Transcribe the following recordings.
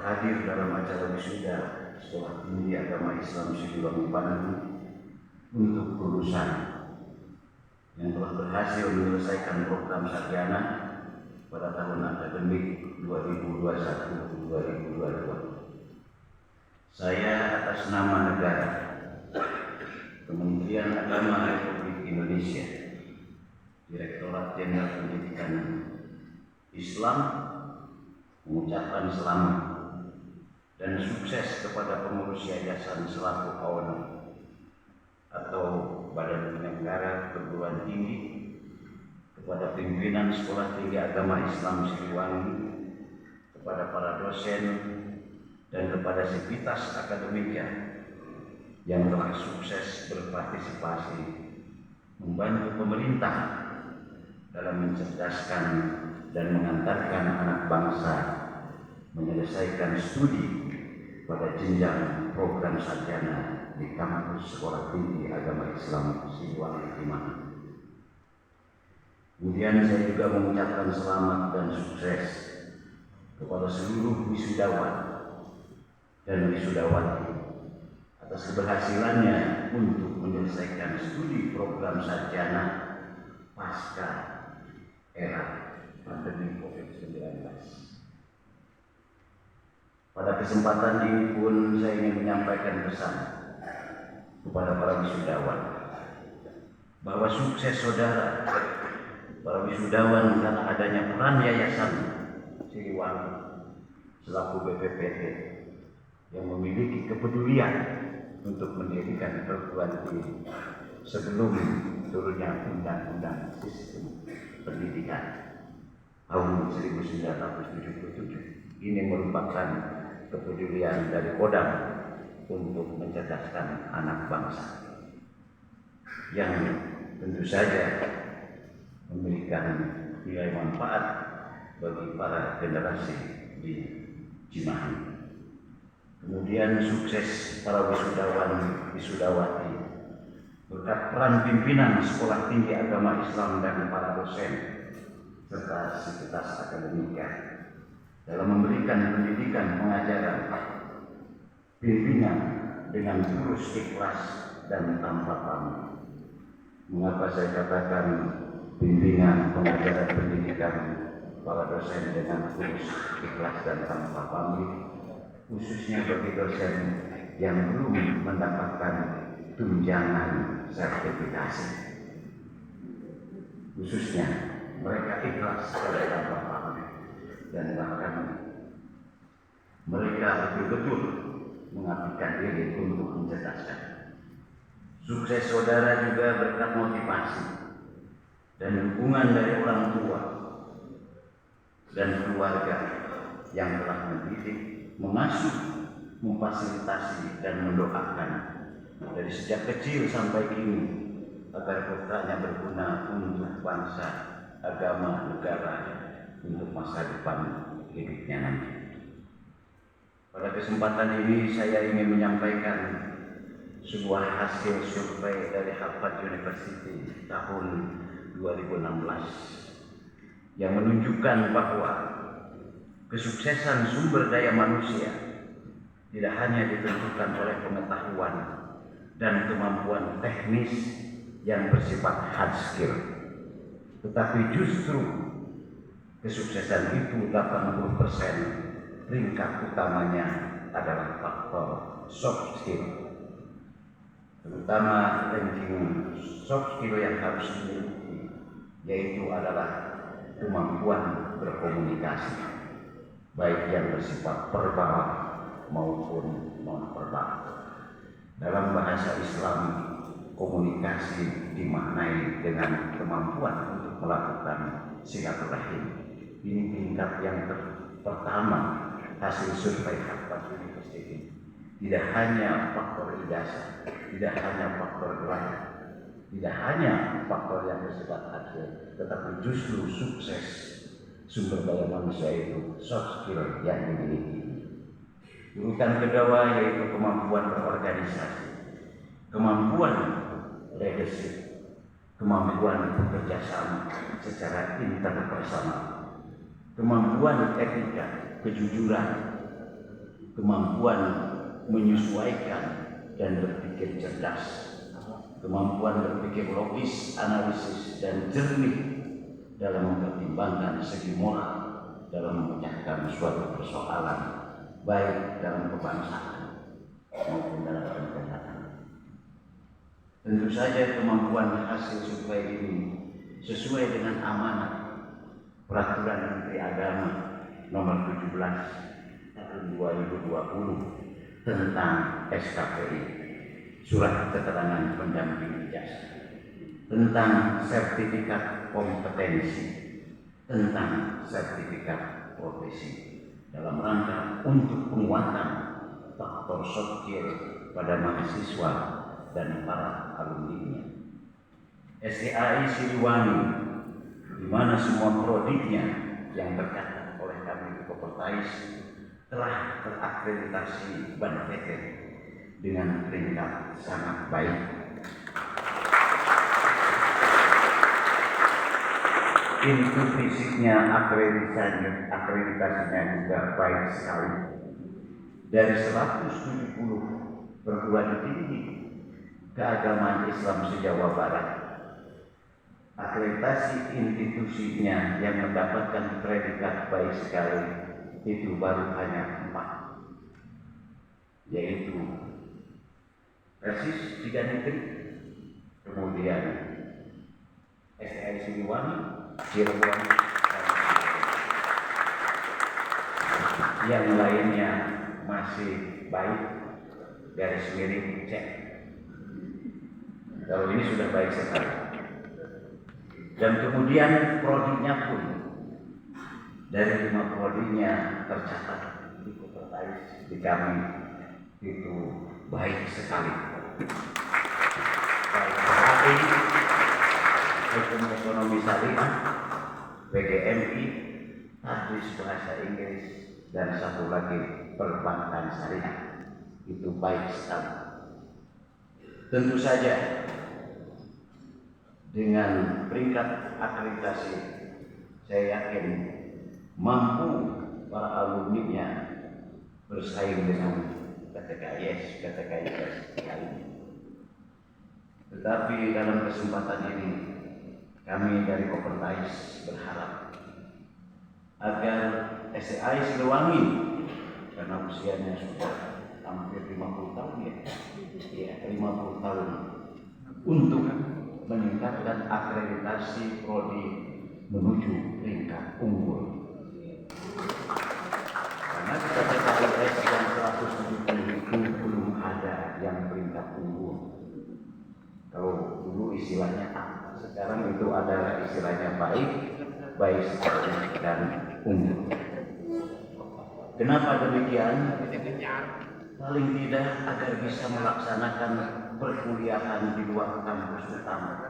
hadir dalam acara wisuda Sekolah Tinggi Agama Islam Siliwangi Bandung untuk lulusan yang telah berhasil menyelesaikan program sarjana pada tahun akademik 2021-2022. Saya atas nama negara, Kementerian Agama Republik Indonesia, Direktorat Jenderal Pendidikan Islam, mengucapkan selamat dan sukses kepada pengurus yayasan selaku owner atau badan penyelenggara perguruan tinggi, kepada pimpinan Sekolah Tinggi Agama Islam Siliwangi, kepada para dosen, dan kepada sivitas akademika yang telah sukses berpartisipasi membantu pemerintah dalam mencerdaskan dan mengantarkan anak bangsa menyelesaikan studi pada jenjang program sarjana di kampus Sekolah Tinggi Agama Islam Siliwangi Cimahi. Kemudian saya juga mengucapkan selamat dan sukses kepada seluruh wisudawan dan wisudawati atas keberhasilannya untuk menyelesaikan studi program sarjana pasca era pandemi COVID-19. Pada kesempatan ini pun saya ingin menyampaikan pesan kepada para wisudawan bahwa sukses saudara para wisudawan karena adanya peran Yayasan Siliwangi selaku BPPT yang memiliki kepedulian untuk mendirikan perguruan tinggi sebelum turunnya Undang-Undang Sistem Pendidikan tahun 1977. Ini merupakan kepedulian dari Kodam untuk mencerdaskan anak bangsa yang tentu saja memberikan nilai manfaat bagi para generasi di Cimahi. Kemudian sukses para wisudawan wisudawati berkat peran pimpinan Sekolah Tinggi Agama Islam dan para dosen serta sivitas akademika dalam memberikan pendidikan pengajaran bimbingan dengan tulus ikhlas dan tanpa pamrih. Mengapa saya katakan bimbingan pengajaran pendidikan para dosen dengan tulus ikhlas dan tanpa pamrih, khususnya bagi dosen yang belum mendapatkan tunjangan sertifikasi, khususnya mereka ikhlas dan tanpa pamrih, dan bahkan mereka betul-betul mengabdikan diri untuk mencerdaskan. Sukses saudara juga berkat motivasi dan dukungan dari orang tua dan keluarga yang telah mendidik, mengasuh, memfasilitasi dan mendoakan dari sejak kecil sampai kini agar putranya berguna untuk bangsa, agama, negara, untuk masa depan hidupnya nanti. Pada kesempatan ini saya ingin menyampaikan sebuah hasil survei dari Harvard University tahun 2016 yang menunjukkan bahwa kesuksesan sumber daya manusia tidak hanya ditentukan oleh pengetahuan dan kemampuan teknis yang bersifat hard skill, tetapi justru kesuksesan itu 80% ringkas utamanya adalah faktor soft skill, terutama ranking soft skill yang harus dimiliki, yaitu adalah kemampuan berkomunikasi, baik yang bersifat verbal maupun non-verbal. Dalam bahasa Islam, komunikasi dimaknai dengan kemampuan untuk melakukan silaturahim. Ini tingkat yang pertama hasil survei Harvard University. Tidak hanya faktor ijazah, tidak hanya faktor gelar, tidak hanya faktor yang bersifat hasil, tetapi justru sukses sumber daya manusia itu soft skill yang dimiliki. Urutan kedua yaitu kemampuan berorganisasi, kemampuan leadership, kemampuan bekerja sama secara interpersonal, kemampuan etika, kejujuran, kemampuan menyesuaikan dan berpikir cerdas, kemampuan berpikir logis, analisis, dan jernih dalam mempertimbangkan segi moral dalam memecahkan suatu persoalan, baik dalam kebangsaan maupun dalam bernegara. Tentu saja kemampuan hasil survei ini sesuai dengan amanat Peraturan Menteri Agama Nomor 17 Tahun 2020 tentang SKPI, Surat Keterangan Pendamping Ijazah, tentang sertifikat kompetensi, tentang sertifikat profesi, dalam rangka untuk penguatan faktor soft skill pada mahasiswa dan para alumninya. SDAI Siliwangi, di mana semua prodinya yang tercatat oleh kami di Kopertais telah terakreditasi BANPT dengan peringkat sangat baik. Itu fisiknya akreditasinya juga baik sekali. Dari 170 perguruan tinggi keagamaan Islam se-Jawa Barat, akreditasi institusinya yang mendapatkan predikat baik sekali itu baru hanya 4, yaitu Persis 3 Negeri, kemudian SDAI Siliwangi, Cirebon, yang lainnya masih baik, garis miring cek. Kalau ini sudah baik sekali. Dan kemudian prodinya pun dari 5 prodinya tercatat di Kopertais di kami itu baik sekali. Baik HI, Hukum Ekonomi Syariah, PGMI, Hadis Bahasa Inggris, dan satu lagi Perbankan Syariah, itu baik sekali. Tentu saja dengan peringkat akreditasi, saya yakin mampu para alumninya bersaing dengan KTKIS lainnya. Tetapi dalam kesempatan ini kami dari Kopertais berharap agar SDAI Siliwangi, karena usianya sudah hampir 50 tahun ya 50 tahun, untuk meningkatkan akreditasi prodi menuju peringkat unggul. Karena kita KTKIS yang 170 itu belum ada yang peringkat unggul. Kalau dulu istilahnya A, sekarang itu adalah istilahnya baik sekali dan unggul. Kenapa demikian? Paling tidak agar bisa melaksanakan perkuliahan di luar kampus utama.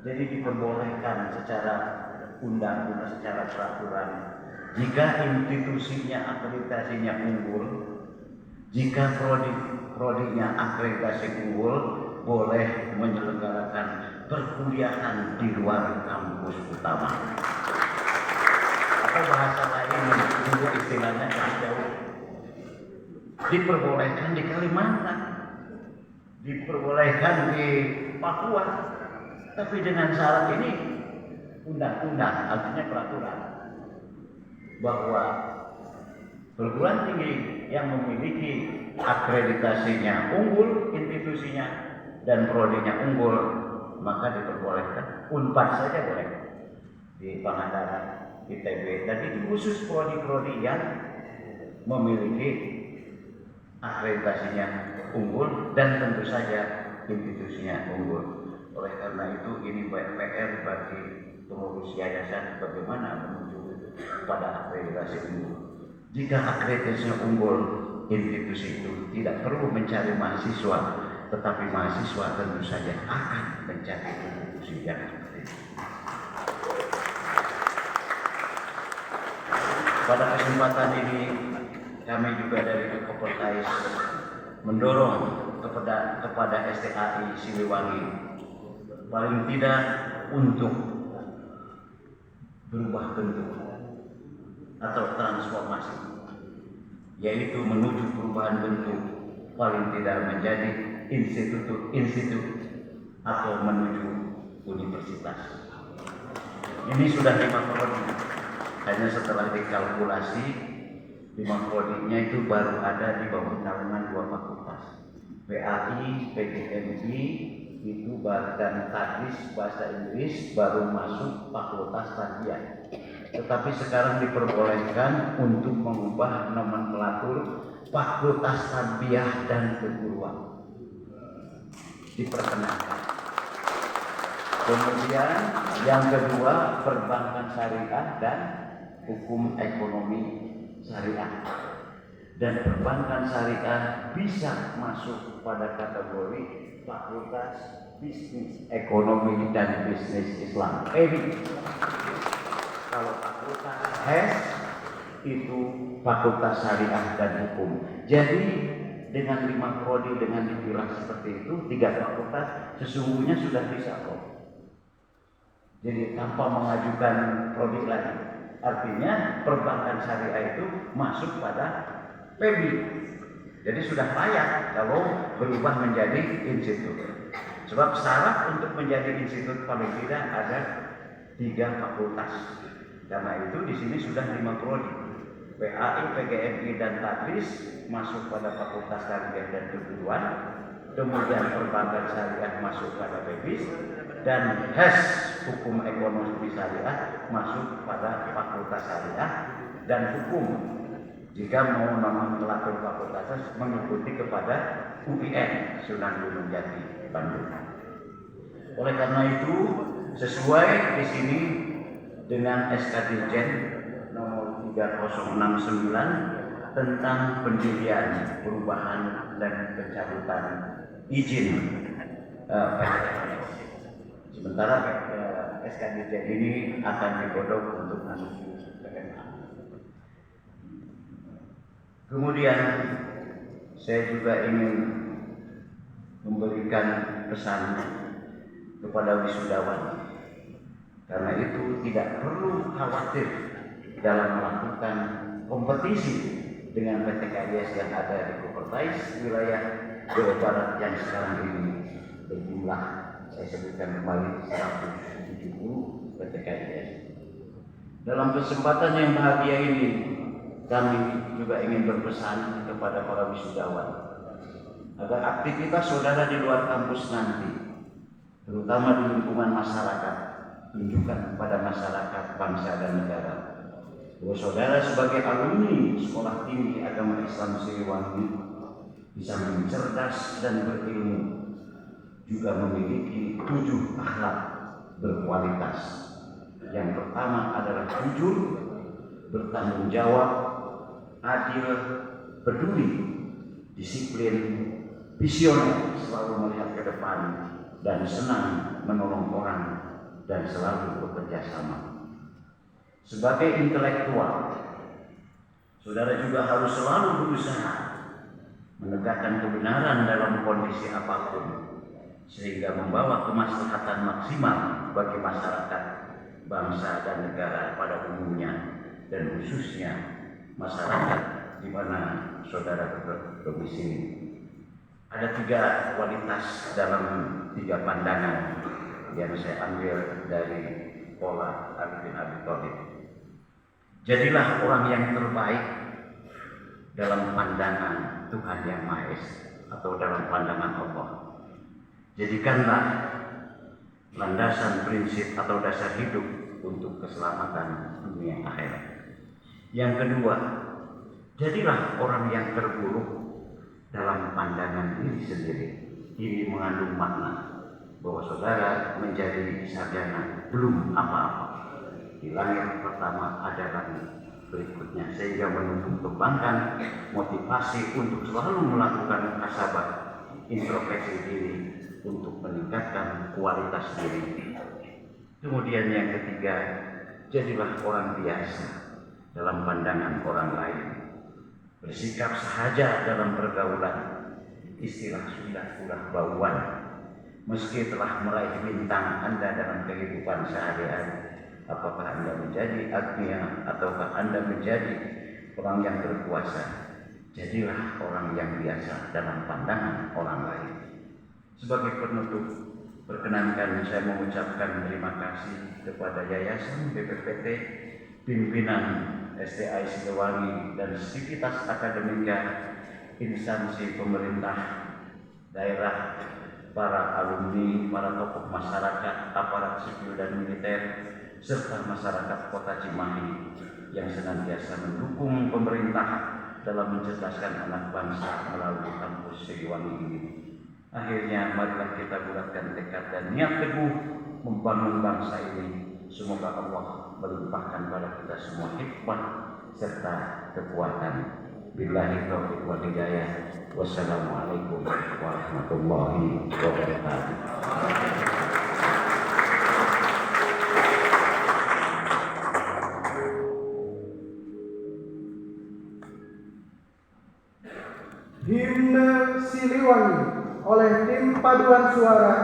Jadi diperbolehkan secara undang-undang, secara peraturan, jika institusinya akreditasinya unggul, jika prodinya akreditasi unggul, boleh menyelenggarakan perkuliahan di luar kampus utama. Atau bahasa lain, dulu istilahnya jauh, diperbolehkan di Kalimantan, diperbolehkan di Papua, tapi dengan syarat ini undang-undang, artinya peraturan, bahwa perguruan tinggi yang memiliki akreditasinya unggul, institusinya dan prodinya unggul, maka diperbolehkan. Unpad saja boleh di Pangandaran, ITB, dan itu khusus prodi-prodi yang memiliki akreditasinya unggul dan tentu saja institusinya unggul. Oleh karena itu ini PR bagi pengurus yayasan bagaimana menuju pada akreditasi unggul. Jika akreditasinya unggul, institusi itu tidak perlu mencari mahasiswa, tetapi mahasiswa tentu saja akan mencari institusi yang seperti itu. Pada kesempatan ini kami juga dari Kopertais mendorong kepada SDAI Siliwangi paling tidak untuk berubah bentuk atau transformasi. yaitu menuju perubahan bentuk, paling tidak menjadi institut atau menuju universitas. Ini sudah 5 prodi. Hanya setelah dikalkulasi 5 prodinya itu baru ada di bawah naungan 2 fakultas, PAI, PGMI itu dan Tadris bahasa Inggris baru masuk fakultas tarbiyah. Tetapi sekarang diperbolehkan untuk mengubah nomenklatur fakultas tarbiyah dan keguruan, diperkenankan. Kemudian yang kedua, perbankan syariah dan hukum ekonomi syariah. Dan perbankan syariah bisa masuk pada kategori fakultas bisnis ekonomi dan bisnis Islam. Kalau fakultas HES itu fakultas syariah dan hukum. Jadi dengan 5 prodi dengan dipilah seperti itu, 3 fakultas sesungguhnya sudah bisa kok. Jadi tanpa mengajukan prodi lagi. Artinya perbankan syariah itu masuk pada PEBI. Jadi sudah layak kalau berubah menjadi institut. Sebab syarat untuk menjadi institut paling tidak ada 3 fakultas. Karena itu di sini sudah 5 prodi. PAI, PGMI dan Tadris masuk pada fakultas tarbiyah dan keguruan. Kemudian perbankan syariah masuk pada PEBIS, dan HES hukum ekonomi syariah masuk pada fakultas syariah dan hukum. Jika mau nomenklatur fakultas mengikuti kepada UIN Sunan Gunung Jati Bandung. Oleh karena itu sesuai di sini dengan SK Dirjen nomor 3069 tentang pendirian, perubahan dan pencabutan izin PTKS. Sementara SK Dirjen ini akan digodok untuk masuk PMA. Kemudian saya juga ingin memberikan pesan kepada wisudawan, karena itu tidak perlu khawatir dalam melakukan kompetisi dengan PTKIS yang ada di Kopertais wilayah Jawa Barat yang sekarang ini berjumlah, saya sebutkan kembali, 170 PTKIS. Dalam kesempatan yang bahagia ini, kami juga ingin berpesan kepada para wisudawan agar aktivitas saudara di luar kampus nanti, terutama di lingkungan masyarakat, tunjukkan kepada masyarakat, bangsa dan negara bahwa saudara sebagai alumni Sekolah Tinggi Agama Islam Siliwangi bisa cerdas dan berilmu, juga memiliki 7 akhlak berkualitas. Yang pertama adalah jujur, bertanggung jawab, adil, peduli, disiplin, visioner, selalu melihat ke depan, dan senang menolong orang dan selalu bekerja sama. Sebagai intelektual, saudara juga harus selalu berusaha menegakkan kebenaran dalam kondisi apapun, sehingga membawa kemaslahatan maksimal bagi masyarakat, bangsa dan negara pada umumnya, dan khususnya masyarakat di mana saudara berdomisili. Ada 3 kualitas dalam 3 pandangan yang saya ambil dari pola Ali bin Abi Thalib. Jadilah orang yang terbaik dalam pandangan Tuhan Yang Maha Esa atau dalam pandangan Allah. Jadikanlah landasan prinsip atau dasar hidup untuk keselamatan dunia akhirat. Yang kedua, jadilah orang yang terburuk dalam pandangan diri sendiri. Ini mengandung makna bahwa saudara menjadi sarjana belum apa-apa. Di langit pertama ada langit berikutnya, sehingga menumbuh kembangkan motivasi untuk selalu melakukan muhasabah, introspeksi diri untuk meningkatkan kualitas diri. Kemudian yang ketiga, jadilah orang biasa dalam pandangan orang lain. Bersikap sahaja dalam pergaulan, istilah sudah bauan. Meski telah meraih bintang Anda dalam kehidupan sehari-hari, apakah Anda menjadi agnia ataukah Anda menjadi orang yang berkuasa, jadilah orang yang biasa dalam pandangan orang lain. Sebagai penutup, perkenankan saya mengucapkan terima kasih kepada Yayasan BPPT, pimpinan STI Siliwangi dan Sivitas Akademika, instansi pemerintah daerah, para alumni, para tokoh masyarakat, aparat sipil dan militer, serta masyarakat Kota Cimahi yang senantiasa mendukung pemerintah dalam mencerdaskan anak bangsa melalui kampus Siliwangi ini. Akhirnya marilah kita bulatkan tekad dan niat teguh membangun bangsa ini. Semoga Allah melimpahkan pada kita semua hikmah serta kekuatan. Billahi taufiq wal hidayah. Wassalamualaikum warahmatullahi wabarakatuh. Himne Siliwangi oleh tim paduan suara